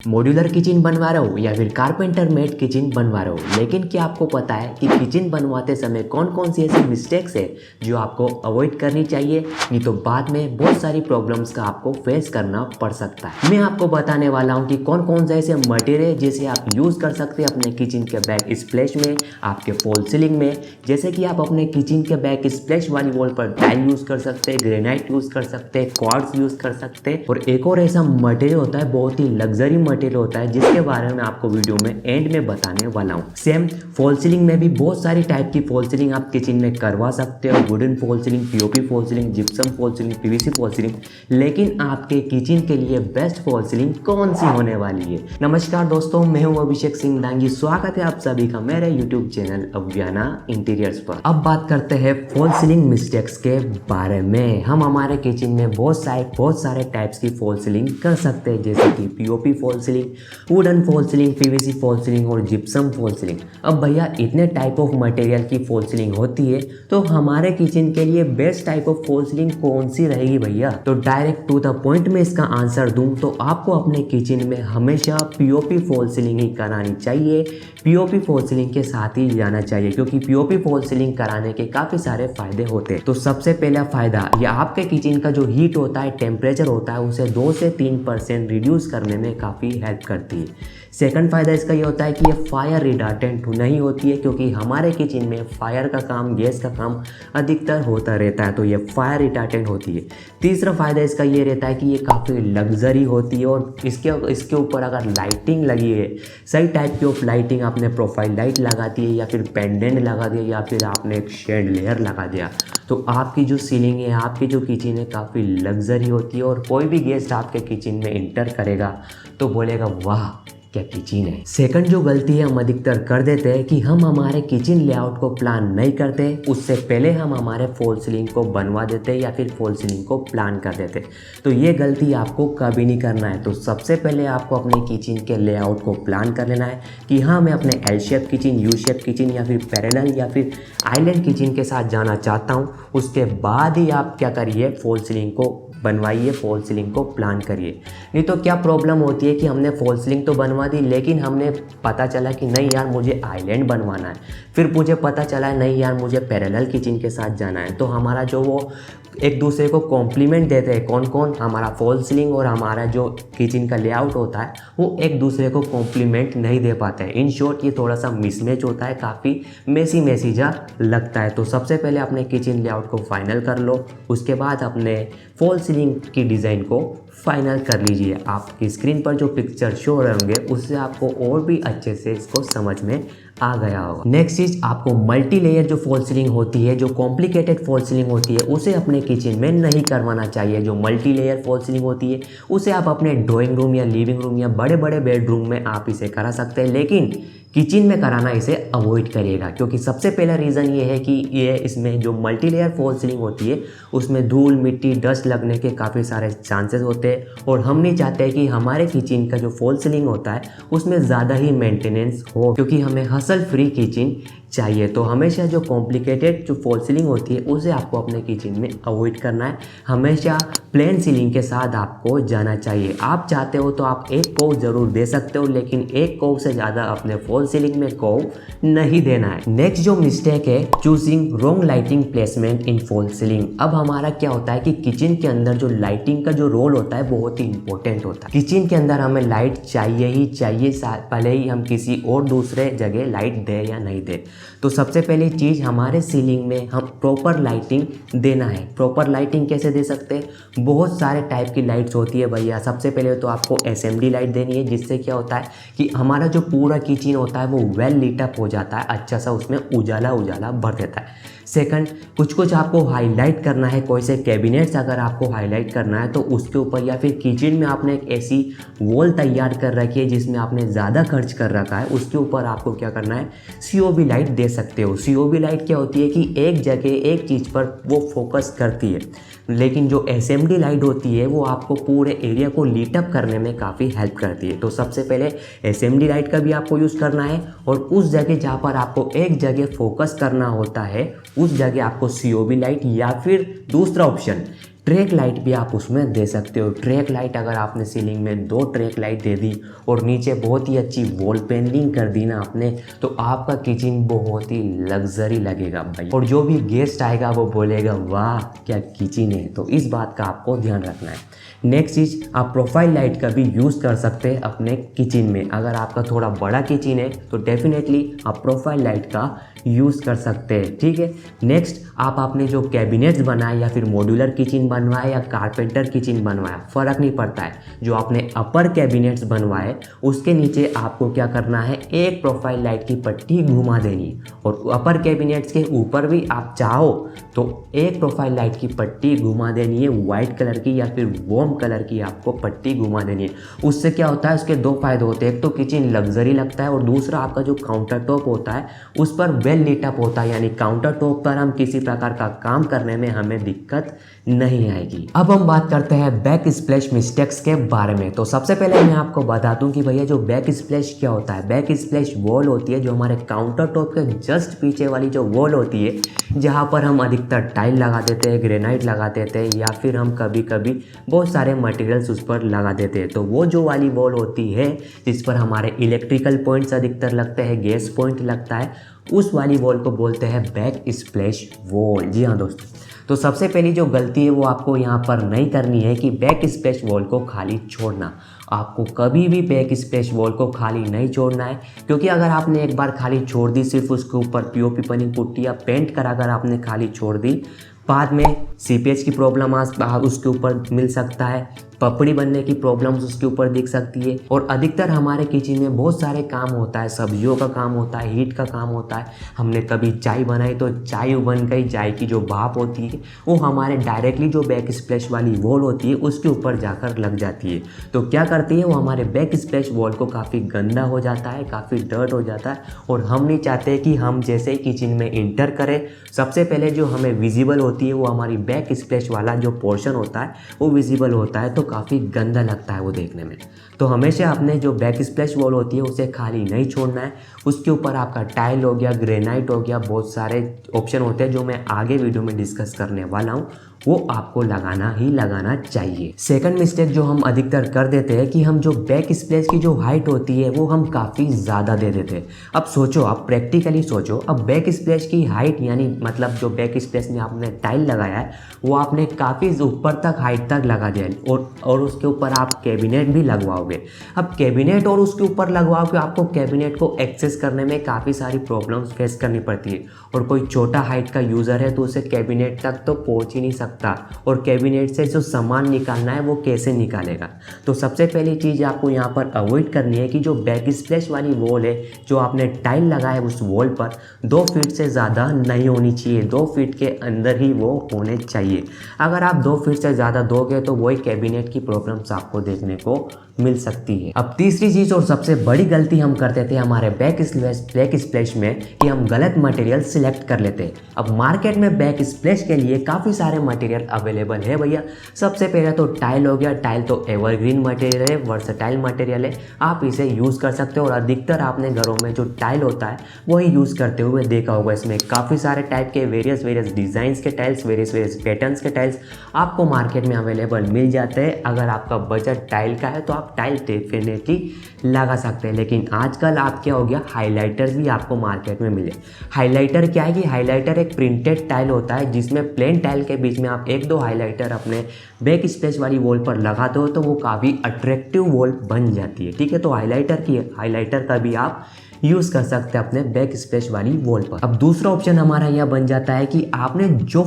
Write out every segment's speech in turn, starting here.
Modular kitchen बनवा रहे हो या फिर कारपेंटर मेड किचन बनवा रहे हो, लेकिन क्या आपको पता है कि किचन बनवाते समय कौन कौन सी ऐसी मिस्टेक्स है जो आपको अवॉइड करनी चाहिए? नहीं तो बाद में बहुत सारी प्रॉब्लम्स का आपको फेस करना पड़ सकता है। मैं आपको बताने वाला हूं कि कौन कौन से ऐसे मटेरियल जैसे आप यूज़ कर सकते हैं अपने किचन के बैक स्प्लैश में, आपके फॉल सीलिंग में। जैसे कि आप अपने किचन के बैक स्प्लैश वाली वॉल पर टाइल यूज़ कर सकते हैं, ग्रेनाइट यूज़ कर सकते हैं, क्वार्ट्ज यूज़ कर सकते हैं। और एक और ऐसा मटेरियल होता है, बहुत ही लग्जरी मटेरियल होता है, जिसके बारे में आपको वीडियो में एंड में बताने वाला हूँ। सेम फॉल सीलिंग में भी बहुत सारी टाइप की फॉल सीलिंग आप किचन में करवा सकते हो। Wooden fall ceiling, POP fall ceiling, gypsum fall ceiling, PVC fall ceiling. लेकिन आपके किचन के लिए बेस्ट फॉल सीलिंग कौन सी होने वाली है? नमस्कार दोस्तों, मैं हूँ अभिषेक सिंह डांगी। स्वागत है आप सभी का मेरे यूट्यूब चैनल अव्याना इंटीरियर्स पर। अब बात करते हैं फॉल सीलिंग मिस्टेक्स के बारे में। हम हमारे किचन में बहुत सारे टाइप्स की फॉल सीलिंग कर सकते हैं, जैसे कि POP fall ceiling, wooden fall ceiling, PVC fall ceiling और जिप्सम फॉल सीलिंग। अब भैया इतने टाइप ऑफ मटेरियल की फॉल सीलिंग होती है, तो हमारे किचन के लिए best type of fall ceiling कौन सी रहेगी भैया? तो डायरेक्ट टू द पॉइंट में इसका आंसर दूं तो आपको अपने किचन में हमेशा पीओपी फॉल सीलिंग ही करानी चाहिए। पीओपी फॉल सीलिंग के साथ ही जाना चाहिए, क्योंकि पीओपी फॉल सीलिंग कराने के काफी सारे फायदे होते हैं। तो सबसे पहला फायदा, ये आपके किचन का जो हीट होता है, टेम्परेचर होता है, उसे 2 से 3% रिड्यूस करने में काफ़ी हेल्प करती है। सेकंड फायदा इसका ये होता है कि ये फायर रिडार्टेंट नहीं होती है, क्योंकि हमारे किचन में फायर का काम, गैस का काम अधिकतर होता रहता है, तो ये फायर रिडार्टेंट होती है। तीसरा फायदा इसका ये रहता है कि ये काफ़ी लग्जरी होती है, और इसके ऊपर अगर लाइटिंग लगी है, सही टाइप की ऑफ लाइटिंग, आपने प्रोफाइल लाइट लगा दी है या फिर पेंडेंट लगा दिया या फिर आपने एक शेड लेयर लगा दिया, तो आपकी जो सीलिंग है, आपकी जो किचन है, काफ़ी लग्जरी होती है। और कोई भी गेस्ट आपके किचन में इंटर करेगा तो बोलेगा वाह क्या किचन है। सेकंड जो गलती है हम अधिकतर कर देते हैं कि हम हमारे किचन लेआउट को प्लान नहीं करते, उससे पहले हम हमारे फॉल सीलिंग को बनवा देते या फिर फॉल सीलिंग को प्लान कर देते। तो ये गलती आपको कभी नहीं करना है। तो सबसे पहले आपको अपने किचन के लेआउट को प्लान कर लेना है कि हाँ, मैं अपने L shape kitchen, U shape kitchen या फिर पैरेलल या फिर आइलैंड किचन के साथ जाना चाहता हूँ। उसके बाद ही आप क्या करिए, फॉल सीलिंग को बनवाइए, फॉल सीलिंग को प्लान करिए। नहीं तो क्या प्रॉब्लम होती है कि हमने फॉल सीलिंग तो बनवा दी, लेकिन हमने पता चला कि नहीं यार मुझे आइलैंड बनवाना है, फिर मुझे पता चला नहीं यार मुझे पैरेलल किचन के साथ जाना है। तो हमारा जो वो एक दूसरे को कॉम्प्लीमेंट देते हैं, कौन कौन, हमारा फॉल सीलिंग और हमारा जो किचन का लेआउट होता है, वो एक दूसरे को कॉम्प्लीमेंट नहीं दे पाते हैं। इन शॉर्ट ये थोड़ा सा मिसमैच होता है, काफ़ी मेसी जा लगता है। तो सबसे पहले अपने किचन लेआउट को फाइनल कर लो, उसके बाद अपने फॉल सीलिंग की डिज़ाइन को फाइनल कर लीजिए। आपकी स्क्रीन पर जो पिक्चर शो हो रहे होंगे उससे आपको और भी अच्छे से इसको समझ में आ गया होगा। नेक्स्ट चीज, आपको मल्टी लेयर जो फॉल सीलिंग होती है, जो कॉम्प्लिकेटेड फॉल सीलिंग होती है, उसे अपने किचन में नहीं करवाना चाहिए। जो मल्टी लेयर फॉल सीलिंग होती है उसे आप अपने ड्राइंग रूम या लिविंग रूम या बड़े बड़े बेडरूम में आप इसे करा सकते हैं, लेकिन किचन में कराना इसे अवॉइड करिएगा। क्योंकि सबसे पहला रीज़न ये है कि ये इसमें जो मल्टी लेयर फॉल सीलिंग होती है उसमें धूल, मिट्टी, डस्ट लगने के काफ़ी सारे चांसेस होते हैं, और हम नहीं चाहते कि हमारे किचन का जो फॉल सीलिंग होता है उसमें ज़्यादा ही मेंटेनेंस हो, क्योंकि हमें हसल फ्री किचन चाहिए। तो हमेशा जो कॉम्प्लिकेटेड जो फॉल सीलिंग होती है उसे आपको अपने किचन में अवॉइड करना है। हमेशा प्लेन सीलिंग के साथ आपको जाना चाहिए। आप चाहते हो तो आप एक कोव ज़रूर दे सकते हो, लेकिन एक कोव से ज़्यादा अपने फॉल सीलिंग में कोव नहीं देना है। नेक्स्ट जो मिस्टेक है, choosing wrong lighting placement in fall ceiling. अब हमारा क्या होता है कि किचन के अंदर जो लाइटिंग का जो रोल होता है बहुत ही इंपॉर्टेंट होता है। किचन के अंदर हमें लाइट चाहिए ही चाहिए, भले ही हम किसी और दूसरे जगह लाइट दे या नहीं दे। तो सबसे पहली चीज़, हमारे सीलिंग में हम प्रॉपर लाइटिंग देना है। प्रॉपर लाइटिंग कैसे दे सकते हैं? बहुत सारे टाइप की लाइट्स होती है भैया। सबसे पहले तो आपको एसएमडी लाइट देनी है, जिससे क्या होता है कि हमारा जो पूरा किचन होता है वो वेल लीट अप हो जाता है, अच्छा सा उसमें उजाला भर देता है। सेकंड, कुछ आपको हाईलाइट करना है, कोई से कैबिनेट्स अगर आपको हाईलाइट करना है तो उसके ऊपर, या फिर किचन में आपने एक ऐसी वॉल तैयार कर रखी है जिसमें आपने ज़्यादा खर्च कर रखा है, उसके ऊपर आपको क्या करना है, सीओबी लाइट दे सकते हो। सीओबी लाइट क्या होती है कि एक जगह एक चीज़ पर वो फोकस करती है, लेकिन जो एसएमडी लाइट होती है वो आपको पूरे एरिया को लीटअप करने में काफ़ी हेल्प करती है। तो सबसे पहले एसएमडी लाइट का भी आपको यूज़ करना है, और उस जगह जहाँ पर आपको एक जगह फोकस करना होता है उस जगह आपको सीओबी लाइट, या फिर दूसरा ऑप्शन ट्रैक लाइट भी आप उसमें दे सकते हो। ट्रैक लाइट अगर आपने सीलिंग में 2 ट्रैक लाइट दे दी और नीचे बहुत ही अच्छी वॉल पेंटिंग कर दी ना आपने, तो आपका किचन बहुत ही लग्जरी लगेगा भाई, और जो भी गेस्ट आएगा वो बोलेगा वाह क्या किचन है। तो इस बात का आपको ध्यान रखना है। नेक्स्ट चीज़, आप प्रोफाइल लाइट का भी यूज़ कर सकते हैं अपने किचन में। अगर आपका थोड़ा बड़ा किचन है तो डेफिनेटली आप प्रोफाइल लाइट का यूज़ कर सकते हैं, ठीक है। नेक्स्ट, आप आपने जो कैबिनेट्स बनाए या फिर मॉड्यूलर किचन बनवाए या कारपेंटर किचन बनवाया, फ़र्क नहीं पड़ता है, जो आपने अपर कैबिनेट्स बनवाए उसके नीचे आपको क्या करना है, एक प्रोफाइल लाइट की पट्टी घुमा देनी है। और अपर कैबिनेट्स के ऊपर भी आप चाहो तो एक प्रोफाइल लाइट की पट्टी घुमा देनी है, वाइट कलर की या फिर वॉर्म कलर की आपको पट्टी घुमा देनी है। उससे क्या होता है, उसके 2 फायदे होते हैं। एक तो किचन लग्जरी लगता है और दूसरा आपका जो काउंटर टॉप होता है उस पर वेल लीट अप होता है, यानी काउंटर टॉप पर हम किसी प्रकार का काम करने में हमें दिक्कत नहीं आएगी। अब हम बात करते हैं बैक स्प्लैश मिस्टेक्स के बारे में। तो सबसे पहले मैं आपको बता दूं कि भैया जो बैक स्प्लैश क्या होता है। बैक स्प्लैश वॉल होती है जो हमारे काउंटर टॉप के जस्ट पीछे वाली जो वॉल होती है, जहाँ पर हम अधिकतर टाइल लगा देते हैं, ग्रेनाइट लगा देते हैं, या फिर हम कभी कभी बहुत सारे मटेरियल्स उस पर लगा देते हैं। तो वो जो वाली वॉल होती है जिस पर हमारे इलेक्ट्रिकल पॉइंट्स अधिकतर लगते हैं, गैस पॉइंट लगता है, उस वाली वॉल को बोलते हैं बैक स्प्लैश वॉल। जी हाँ दोस्तों, तो सबसे पहली जो गलती है वो आपको यहाँ पर नहीं करनी है कि बैक स्प्लैश वॉल को खाली छोड़ना। आपको कभी भी बैक स्प्लैश वॉल को खाली नहीं छोड़ना है, क्योंकि अगर आपने एक बार खाली छोड़ दी, सिर्फ उसके ऊपर पीओपी पनी पुट्टी या पेंट करा कर आपने खाली छोड़ दी, बाद में सीपेज की प्रॉब्लम उसके ऊपर मिल सकता है, पपड़ी बनने की प्रॉब्लम्स उसके ऊपर दिख सकती है। और अधिकतर हमारे किचन में बहुत सारे काम होता है, सब्जियों का काम होता है, हीट का काम होता है। हमने कभी चाय बनाई तो चाय उबल गई, चाय की जो भाप होती है वो हमारे डायरेक्टली जो बैक स्प्लैश वाली वॉल होती है उसके ऊपर जाकर लग जाती है। तो क्या करती है वो, हमारे बैक स्प्लैश वॉल को काफ़ी गंदा हो जाता है, काफ़ी डर्ट हो जाता है, और हम नहीं चाहते कि हम जैसे ही किचन में इंटर करें सबसे पहले जो हमें विजिबल होती है वो हमारी बैक स्प्लैश वाला जो पोर्शन होता है वो विजिबल होता है, तो काफ़ी गंदा लगता है वो देखने में। तो हमेशा अपने जो बैक स्प्लैश वॉल होती है उसे खाली नहीं छोड़ना है। उसके ऊपर आपका टाइल हो गया, ग्रेनाइट हो गया, बहुत सारे ऑप्शन होते हैं जो मैं आगे वीडियो में डिस्कस करने वाला हूँ, वो आपको लगाना ही लगाना चाहिए। सेकंड मिस्टेक जो हम अधिकतर कर देते हैं कि हम जो बैक स्प्लैश की जो हाइट होती है वो हम काफ़ी ज़्यादा दे देते हैं। अब सोचो, आप प्रैक्टिकली सोचो, अब बैक स्प्लैश की हाइट यानी मतलब जो बैक स्प्लैश में आपने टाइल लगाया है वो आपने काफ़ी ऊपर तक हाइट तक लगा दिया और उसके ऊपर आप कैबिनेट भी लगवाओगे। अब कैबिनेट और उसके ऊपर लगवाओगे, आपको कैबिनेट को एक्सेस करने में काफ़ी सारी प्रॉब्लम्स फेस करनी पड़ती है, और कोई छोटा हाइट का यूज़र है तो उसे कैबिनेट तक तो पहुँच ही नहीं सकता, और कैबिनेट से जो सामान निकालना है वो कैसे निकालेगा। तो सबसे पहली चीज़ आपको यहाँ पर अवॉइड करनी है कि जो बैक स्प्लैश वाली वॉल है, जो आपने टाइल लगाया उस वॉल पर 2 फीट से ज़्यादा नहीं होनी चाहिए, 2 फीट के अंदर ही वो होने चाहिए। अगर आप 2 फीट से ज़्यादा दोगे तो वही कैबिनेट की प्रॉब्लम्स आपको देखने को मिल सकती है। अब तीसरी चीज़ और सबसे बड़ी गलती हम करते थे हमारे बैक स्प्लैश में कि हम गलत मटेरियल सिलेक्ट कर लेते हैं। अब मार्केट में बैक स्प्लैश के लिए काफ़ी सारे मटेरियल अवेलेबल है भैया। सबसे पहले तो टाइल हो गया, टाइल तो एवरग्रीन मटेरियल है, वर्सेटाइल मटेरियल है, आप इसे यूज़ कर सकते हो, और अधिकतर आपने घरों में जो टाइल होता है वही यूज़ करते हुए देखा होगा। इसमें काफ़ी सारे टाइप के वेरियस डिज़ाइंस के टाइल्स, वेरियस पैटर्न्स के टाइल्स आपको मार्केट में अवेलेबल मिल जाते हैं। अगर आपका बजट टाइल का है तो आप टाइल डेफिनेटली लगा सकते हैं। लेकिन आजकल आप क्या हो गया, हाइलाइटर्स भी आपको मार्केट में मिले। हाइलाइटर क्या है कि हाइलाइटर एक प्रिंटेड टाइल होता है जिसमें प्लेन टाइल के बीच में आप 1-2 हाइलाइटर अपने बैक स्प्लैश वाली वॉल पर लगाते हो तो वो काफ़ी अट्रैक्टिव वॉल बन जाती है, ठीक है। तो हाइलाइटर का भी आप यूज़ कर सकते हैं अपने बैक स्प्लैश वाली वॉल पर। अब दूसरा ऑप्शन हमारा यह बन जाता है कि आपने जो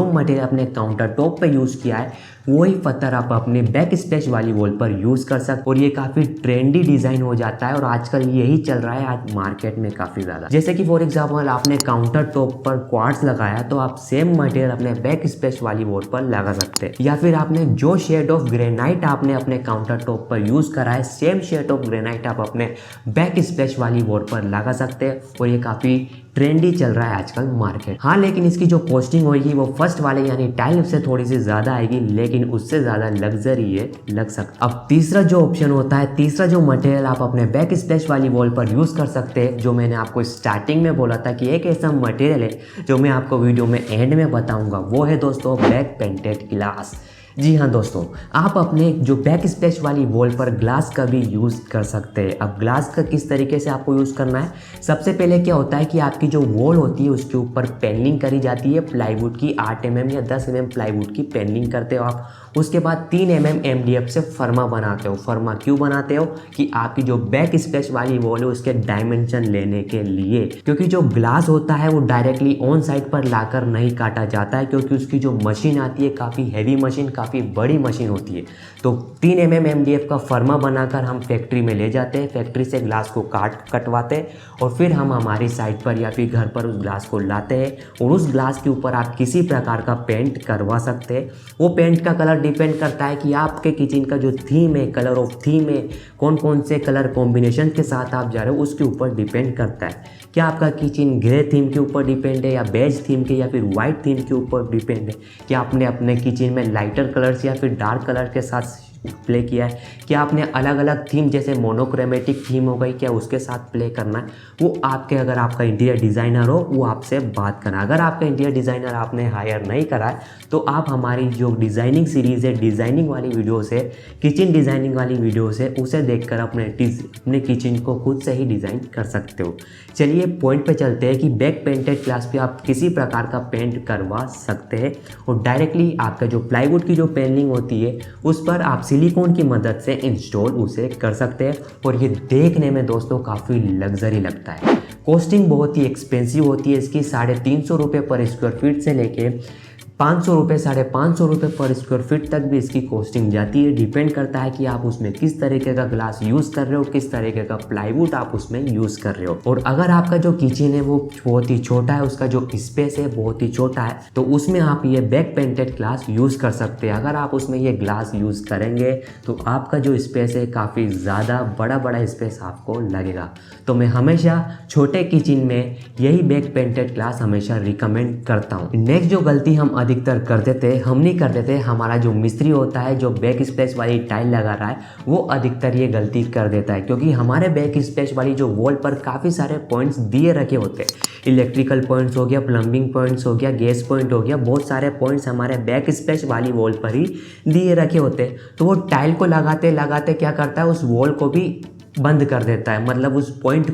मटेरियल अपने काउंटर टॉप पे यूज़ किया है वही पत्थर आप अपने बैक स्प्लैश वाली वॉल पर यूज़ कर सकते, और ये काफ़ी ट्रेंडी डिज़ाइन हो जाता है, और आजकल यही चल रहा है आज मार्केट में काफ़ी ज़्यादा। जैसे कि फॉर एग्जाम्पल आपने काउंटर टॉप पर क्वार्ट्ज लगाया तो आप सेम मटेरियल अपने बैक स्प्लैश वाली वॉल पर लगा सकते हैं, या फिर आपने जो शेड ऑफ ग्रेनाइट आपने अपने काउंटर टॉप पर यूज़ करा है सेम शेड ऑफ ग्रेनाइट आप अपने बैक स्प्लैश वाली वॉल पर लगा सकते हैं, और ये काफ़ी ट्रेंडी चल रहा है आजकल मार्केट। हाँ, लेकिन इसकी जो कॉस्टिंग होगी वो फर्स्ट वाले यानी टाइल से थोड़ी सी ज़्यादा आएगी, लेकिन उससे ज़्यादा लग्जरी ये लग सकता है। अब तीसरा जो ऑप्शन होता है, तीसरा जो मटेरियल आप अपने बैक स्प्लैश वाली वॉल पर यूज़ कर सकते हैं, जो मैंने आपको स्टार्टिंग में बोला था कि एक ऐसा मटेरियल है जो मैं आपको वीडियो में एंड में बताऊंगा, वो है दोस्तों बैक पेंटेड ग्लास। जी हाँ दोस्तों, आप अपने जो बैक स्प्लैश वाली वॉल पर ग्लास का भी यूज़ कर सकते हैं। अब ग्लास का किस तरीके से आपको यूज़ करना है, सबसे पहले क्या होता है कि आपकी जो वॉल होती है उसके ऊपर पैनलिंग करी जाती है प्लाईवुड की, 8 mm या 10 mm प्लाईवुड की पैनलिंग करते हो आप। उसके बाद 3 mm MDF से फर्मा बनाते हो। फर्मा क्यों बनाते हो कि आपकी जो बैक स्प्लैश वाली वॉल है उसके डायमेंशन लेने के लिए, क्योंकि जो ग्लास होता है वो डायरेक्टली ऑन साइड पर लाकर नहीं काटा जाता है, क्योंकि उसकी जो मशीन आती है काफ़ी हैवी मशीन, काफ़ी बड़ी मशीन होती है। तो 3 mm MDF का फर्मा बनाकर हम फैक्ट्री में ले जाते हैं, फैक्ट्री से ग्लास को कटवाते हैं और फिर हम हमारी साइट पर या फिर घर पर उस ग्लास को लाते हैं और उस ग्लास के ऊपर आप किसी प्रकार का पेंट करवा सकते हैं। वो पेंट का कलर डिपेंड करता है कि आपके किचन का जो थीम है, कलर ऑफ थीम है, कौन कौन से कलर कॉम्बिनेशन के साथ आप जा रहे हो उसके ऊपर डिपेंड करता है। क्या आपका किचन ग्रे थीम के ऊपर डिपेंड है या बेज थीम के या फिर वाइट थीम के ऊपर डिपेंड है, क्या आपने अपने किचन में लाइटर कलर्स या फिर डार्क कलर के साथ प्ले किया है, क्या आपने अलग अलग थीम जैसे मोनोक्रोमेटिक थीम हो गई क्या उसके साथ प्ले करना है, वो आपके, अगर आपका इंटीरियर डिज़ाइनर हो वो आपसे बात करना। अगर आपका इंटीरियर डिज़ाइनर आपने हायर नहीं करा है तो आप हमारी जो डिज़ाइनिंग सीरीज़ है, डिज़ाइनिंग वाली वीडियोस है, किचन डिज़ाइनिंग वाली वीडियोस है, उसे देखकर अपने किचन को खुद से ही डिज़ाइन कर सकते हो। चलिए पॉइंट पे चलते हैं कि बैक पेंटेड ग्लास पे आप किसी प्रकार का पेंट करवा सकते हैं और डायरेक्टली आपका जो प्लाईवुड की जो पैनलिंग होती है उस पर आप सिलिकॉन की मदद से इंस्टॉल उसे कर सकते हैं और ये देखने में दोस्तों काफ़ी लग्जरी लगता है। कॉस्टिंग बहुत ही एक्सपेंसिव होती है इसकी, 350 रुपये पर स्क्वायर फीट से लेके 500 रुपये 550 रुपये पर स्क्वायर फीट तक भी इसकी कॉस्टिंग जाती है। डिपेंड करता है कि आप उसमें किस तरीके का ग्लास यूज़ कर रहे हो, किस तरीके का प्लाईवुड आप उसमें यूज़ कर रहे हो। और अगर आपका जो किचन है वो बहुत ही छोटा है, उसका जो स्पेस है बहुत ही छोटा है, तो उसमें आप ये बैक पेंटेड ग्लास यूज़ कर सकते हैं। अगर आप उसमें ये ग्लास यूज़ करेंगे तो आपका जो स्पेस है काफ़ी ज़्यादा बड़ा स्पेस आपको लगेगा। तो मैं हमेशा छोटे किचन में यही बैक पेंटेड ग्लास हमेशा रिकमेंड करता हूँ। नेक्स्ट जो गलती हम अधिकतर करते थे, हम नहीं करते थे, हमारा जो मिस्त्री होता है जो बैक स्प्लैश वाली टाइल लगा रहा है वो अधिकतर ये गलती कर देता है, क्योंकि हमारे बैक स्प्लैश वाली जो वॉल पर काफ़ी सारे पॉइंट्स दिए रखे होते हैं। इलेक्ट्रिकल पॉइंट्स हो गया, प्लम्बिंग पॉइंट्स हो गया, गैस पॉइंट हो गया, बहुत सारे पॉइंट्स हमारे बैक स्प्लैश वाली वॉल पर ही दिए रखे होते हैं। तो वो टाइल को लगाते लगाते क्या करता है, उस वॉल को भी बंद कर देता है, मतलब उस पॉइंट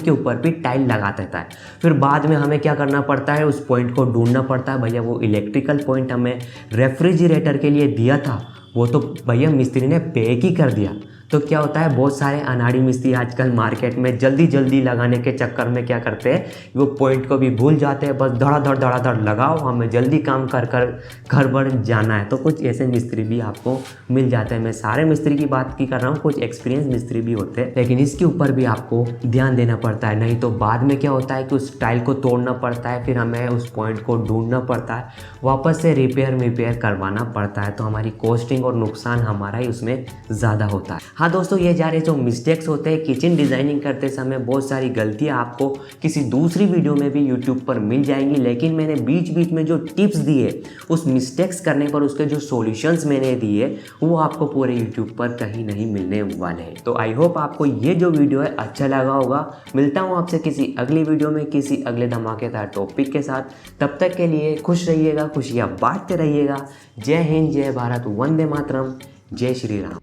के ऊपर भी टाइल लगा देता है। फिर बाद में हमें क्या करना पड़ता है, उस पॉइंट को ढूंढना पड़ता है। भैया वो इलेक्ट्रिकल पॉइंट हमें रेफ्रिजरेटर के लिए दिया था, वो तो भैया मिस्त्री ने पैक ही कर दिया। तो क्या होता है, बहुत सारे अनाड़ी मिस्त्री आजकल मार्केट में जल्दी लगाने के चक्कर में क्या करते हैं, वो पॉइंट को भी भूल जाते हैं, बस धड़ाधड़ लगाओ, हमें जल्दी काम कर घर पर जाना है। तो कुछ ऐसे मिस्त्री भी आपको मिल जाते हैं। मैं सारे मिस्त्री की बात की कर रहा हूँ, कुछ एक्सपीरियंस मिस्त्री भी होते हैं, लेकिन इसके ऊपर भी आपको ध्यान देना पड़ता है, नहीं तो बाद में क्या होता है कि उस टाइल को तोड़ना पड़ता है, फिर हमें उस पॉइंट को ढूंढना पड़ता है, वापस से रिपेयर करवाना पड़ता है। तो हमारी कॉस्टिंग और नुकसान हमारा ही उसमें ज़्यादा होता है। हाँ दोस्तों, ये जा रहे जो मिस्टेक्स होते हैं किचन डिज़ाइनिंग करते समय, बहुत सारी गलतियाँ आपको किसी दूसरी वीडियो में भी यूट्यूब पर मिल जाएंगी, लेकिन मैंने बीच में जो टिप्स दिए उस मिस्टेक्स करने पर उसके जो सॉल्यूशंस मैंने दिए वो आपको पूरे यूट्यूब पर कहीं नहीं मिलने वाले हैं। तो आई होप आपको ये जो वीडियो है अच्छा लगा होगा। मिलता हूँ आपसे किसी अगली वीडियो में किसी अगले धमाकेदार टॉपिक के साथ। तब तक के लिए खुश रहिएगा, खुशियाँ बांटते रहिएगा। जय हिंद, जय भारत, वंदे मातरम, जय श्री राम।